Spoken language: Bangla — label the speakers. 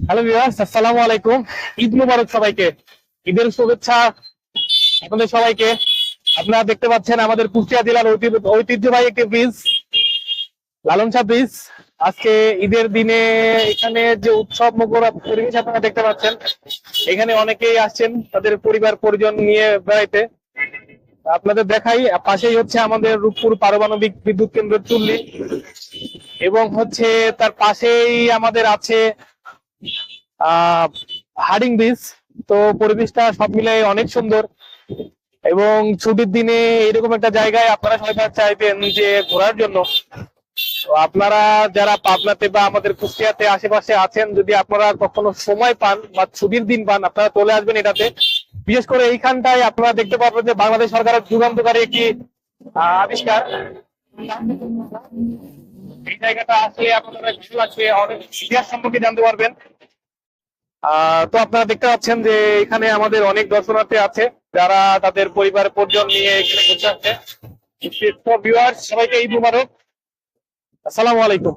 Speaker 1: হ্যালো ভিউয়ার্স, আসসালামু আলাইকুম। ঈদ মুবারক সবাইকে। ঈদের শুভেচ্ছা আপনাদের সবাইকে। আপনারা দেখতে পাচ্ছেন আমাদের কুষ্টিয়া জেলার ঐতিহ্যবাহী একটি ব্রিজ, লালন শাহ ব্রিজ। আজকে ঈদের দিনে এখানে যে উৎসব মুখর পরিবেশ আপনারা দেখতে পাচ্ছেন, এখানে অনেকেই আসছেন তাদের পরিবার পরিজন নিয়ে বেড়াইতে। আপনাদের দেখাই, পাশেই হচ্ছে আমাদের রূপপুর পারমাণবিক বিদ্যুৎ কেন্দ্রের চুল্লি, এবং হচ্ছে তার পাশেই আমাদের আছে আহ হার্ডিং ব্রিজ। তো পরিবেশটা সব মিলে অনেক সুন্দর, এবং ছুটির দিনে এরকম একটা জায়গায় আপনারা সবাই চাইবেন যে ঘোরার জন্য। তো আপনারা যারা পাবনাতে বা আমাদের কুষ্টিয়াতে আশেপাশে আছেন, যদি আপনারা কখনো সময় পান বা ছুটির দিন পান, আপনারা চলে আসবেন এটাতে। বিশেষ করে এইখানটায় আপনারা দেখতে পারবেন যে বাংলাদেশ সরকারের যুগান্তকারী একটি আবিষ্কার। এই জায়গাটা আসলে আপনারা ভালো লাগবে, অনেক ইতিহাস সম্পর্কে জানতে পারবেন। তো আপনারা দেখতে পাচ্ছেন যে এখানে আমাদের অনেক দর্শনার্থী আছে, যারা তাদের পরিবার পরিজন নিয়ে এখানে ঘুরতে আসছে। সবাইকে ঈদ মুবারক, আসসালামু আলাইকুম।